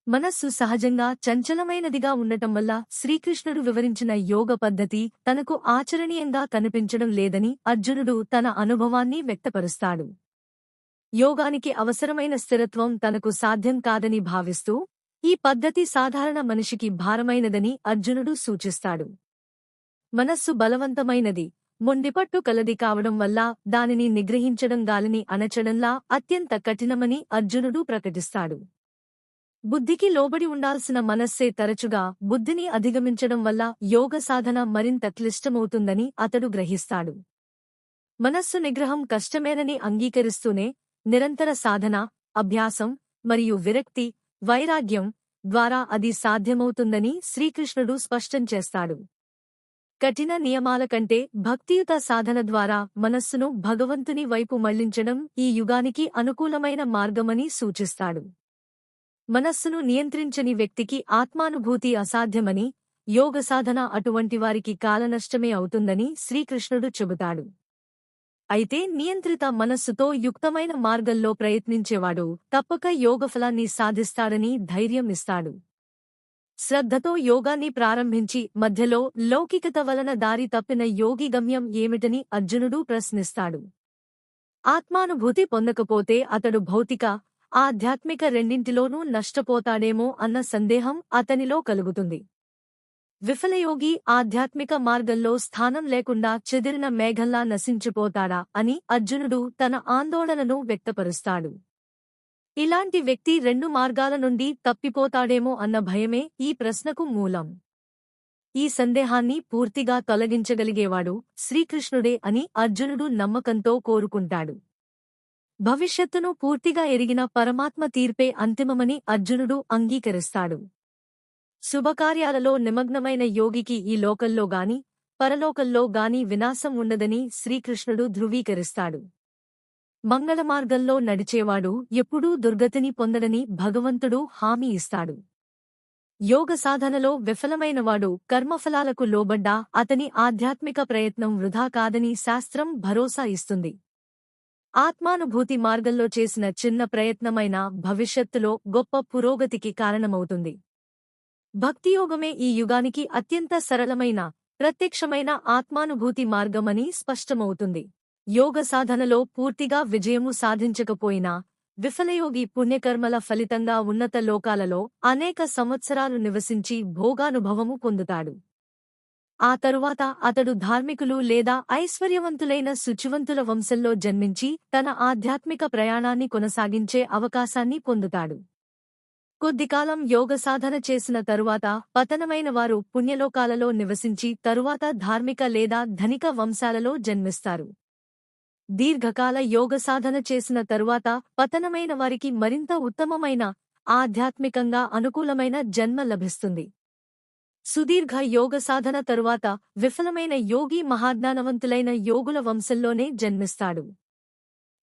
మనస్సు సహజంగా చంచలమైనదిగా ఉండటం వల్ల శ్రీకృష్ణుడు వివరించిన యోగ పద్ధతి తనకు ఆచరణీయంగా కనిపించడం లేదని అర్జునుడు తన అనుభవాన్ని వ్యక్తపరుస్తాడు. యోగానికి అవసరమైన స్థిరత్వం తనకు సాధ్యం కాదని భావిస్తూ, ఈ పద్ధతి సాధారణ మనిషికి భారమైనదని అర్జునుడు సూచిస్తాడు. మనస్సు బలవంతమైనది, మొండిపట్టు కలది కావడం వల్ల దానిని నిగ్రహించడం గాలిని అణచడంలా అత్యంత కఠినమని అర్జునుడు ప్రకటిస్తాడు. బుద్ధికి లోబడి ఉండాల్సిన మనస్సే తరచుగా బుద్ధిని అధిగమించడం వల్ల యోగ సాధన మరింత క్లిష్టమవుతుందని అతడు గ్రహిస్తాడు. మనస్సు నిగ్రహం కష్టమేనని అంగీకరిస్తూనే నిరంతర సాధన, అభ్యాసం మరియు విరక్తి, వైరాగ్యం ద్వారా అది సాధ్యమవుతుందని శ్రీకృష్ణుడు స్పష్టం చేస్తాడు. కఠిన నియమాల కంటే భక్తియుత సాధన ద్వారా మనస్సును భగవంతుని వైపు మళ్లించడం ఈ యుగానికి అనుకూలమైన మార్గమని సూచిస్తాడు. మనస్సును నియంత్రించని వ్యక్తికి ఆత్మానుభూతి అసాధ్యమని, యోగ సాధన అటువంటివారికి కాలనష్టమే అవుతుందని శ్రీకృష్ణుడు చెబుతాడు. అయితే నియంత్రిత మనస్సుతో యుక్తమైన మార్గంలో ప్రయత్నించేవాడు తప్పక యోగఫలాన్ని సాధిస్తాడని ధైర్యం ఇస్తాడు. శ్రద్ధతో యోగాన్ని ప్రారంభించి మధ్యలో లౌకికత వలన దారి తప్పిన యోగి గమ్యం ఏమిటని అర్జునుడు ప్రశ్నిస్తాడు. ఆత్మానుభూతి పొందకపోతే అతడు భౌతిక, ఆధ్యాత్మిక రెండింటిలోనూ నష్టపోతాడేమో అన్న సందేహం అతనిలో కలుగుతుంది. విఫలయోగి ఆధ్యాత్మిక మార్గంలో స్థానం లేకుండా చెదిరిన మేఘంలా నశించిపోతాడా అని అర్జునుడు తన ఆందోళనను వ్యక్తపరుస్తాడు. ఇలాంటి వ్యక్తి రెండు మార్గాల నుండి తప్పిపోతాడేమో అన్న భయమే ఈ ప్రశ్నకు మూలం. ఈ సందేహాన్ని పూర్తిగా తొలగించగలిగేవాడు శ్రీకృష్ణుడే అని అర్జునుడు నమ్మకంతో కోరుకుంటాడు. భవిష్యత్తును పూర్తిగా ఎరిగిన పరమాత్మ తీర్పే అంతిమమని అర్జునుడు అంగీకరిస్తాడు. శుభకార్యాలలో నిమగ్నమైన యోగికి ఈ లోకంలో గాని, పరలోకంలో గాని వినాశం ఉండదని శ్రీకృష్ణుడు ధృవీకరిస్తాడు. మంగళమార్గంలో నడిచేవాడు ఎప్పుడూ దుర్గతిని పొందడని భగవంతుడు హామీ ఇస్తాడు. యోగ సాధనలో విఫలమైనవాడు కర్మఫలాలకు లోబడ్డా అతని ఆధ్యాత్మిక ప్రయత్నం వృధా కాదని శాస్త్రం భరోసా ఇస్తుంది. ఆత్మానుభూతి మార్గంలో చేసిన చిన్న ప్రయత్నమైన భవిష్యత్తులో గొప్ప పురోగతికి కారణమవుతుంది. భక్తియోగమే ఈ యుగానికి అత్యంత సరళమైన, ప్రత్యక్షమైన ఆత్మానుభూతి మార్గమని స్పష్టమవుతుంది. యోగ సాధనలో పూర్తిగా విజయము సాధించకపోయినా విఫలయోగి పుణ్యకర్మల ఫలితంగా ఉన్నత లోకాలలో అనేక సంవత్సరాలు నివసించి భోగానుభవము పొందుతాడు. ఆ తరువాత అతడు ధార్మికులు లేదా ఐశ్వర్యవంతులైన శుచివంతుల వంశంలో జన్మించి తన ఆధ్యాత్మిక ప్రయాణాన్ని కొనసాగించే అవకాశాన్ని పొందుతాడు. కొద్దికాలం యోగ సాధన చేసిన తరువాత పతనమైన వారు పుణ్యలోకాలలో నివసించి తరువాత ధార్మిక లేదా ధనిక వంశాలలో జన్మిస్తారు. దీర్ఘకాల యోగ సాధన చేసిన తరువాత పతనమైన వారికి మరింత ఉత్తమమైన, ఆధ్యాత్మికంగా అనుకూలమైన జన్మ లభిస్తుంది. సుదీర్ఘ యోగ సాధన తరువాత విఫలమైన యోగి మహాజ్ఞానవంతులైన యోగుల వంశంలోనే జన్మిస్తాడు.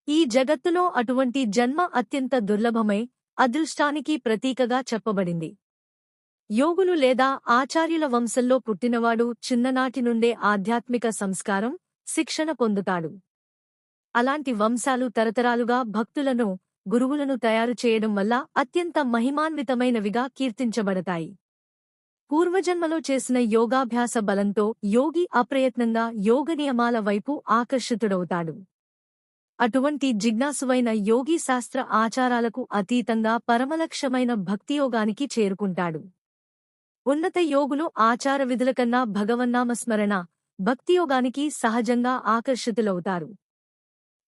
ఈ జగత్తులో అటువంటి జన్మ అత్యంత దుర్లభమై అదృష్టానికి ప్రతీకగా చెప్పబడింది. యోగులు లేదా ఆచార్యుల వంశంలో పుట్టినవాడు చిన్ననాటి నుండే ఆధ్యాత్మిక సంస్కారం, శిక్షణ పొందుతాడు. అలాంటి వంశాలు తరతరాలుగా భక్తులను, గురువులను తయారు చేయడం వల్ల అత్యంత మహిమాన్వితమైనవిగా కీర్తించబడతాయి. పూర్వజన్మలో చేసిన యోగాభ్యాస బలంతో యోగి అప్రయత్నంగా యోగ నియమాల వైపు ఆకర్షితుడవుతాడు. అటువంటి జిజ్ఞాసువైన యోగి శాస్త్ర ఆచారాలకు అతీతంగా పరమలక్ష్యమైన భక్తియోగానికి చేరుకుంటాడు. ఉన్నత యోగులు ఆచార విధులకన్నా భగవన్నామస్మరణ, భక్తియోగానికి సహజంగా ఆకర్షితులవుతారు.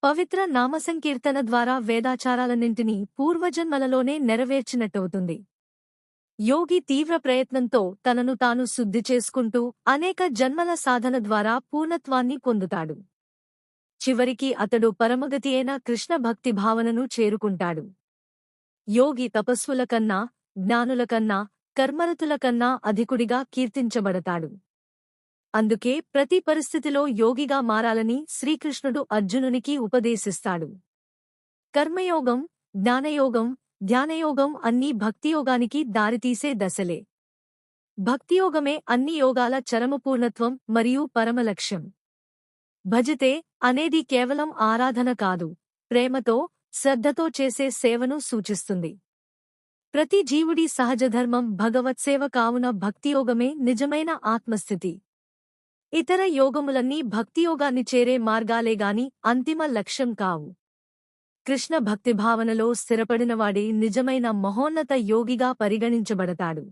పవిత్ర నామసంకీర్తన ద్వారా వేదాచారాలన్నింటినీ పూర్వజన్మలలోనే నెరవేర్చినట్టవుతుంది. యోగి తీవ్ర ప్రయత్నంతో తనను తాను శుద్ధి చేసుకుంటూ అనేక జన్మల సాధన ద్వారా పూర్ణత్వాన్ని పొందుతాడు. చివరికి అతడు పరమగతి అయిన కృష్ణ భక్తి భావనను చేరుకుంటాడు. యోగి తపస్సుల కన్నా, జ్ఞానుల కన్నా, కర్మరతుల కన్నా అధికుడిగా కీర్తించబడతాడు. అందుకే ప్రతి పరిస్థితిలో యోగిగా మారాలని శ్రీకృష్ణుడు అర్జునునికి ఉపదేశిస్తాడు. కర్మయోగం, జ్ఞానయోగం, ధ్యానయోగం అన్నీ భక్తియోగానికి దారితీసే దశలే. భక్తియోగమే అన్ని యోగాల చరమపూర్ణత్వం మరియు పరమలక్ష్యం. భజతే అనేది కేవలం ఆరాధన కాదు, ప్రేమతో, శ్రద్ధతో చేసే సేవను సూచిస్తుంది. ప్రతి జీవుడి సహజధర్మం భగవత్సేవ కావున భక్తియోగమే నిజమైన ఆత్మస్థితి. ఇతర యోగములన్నీ భక్తియోగాన్ని చేరే మార్గాలేగాని అంతిమ లక్ష్యం కావు. కృష్ణ భక్తిభావనలో స్థిరపడినవాడే నిజమైన మహోన్నత యోగిగా పరిగణించబడతాడు.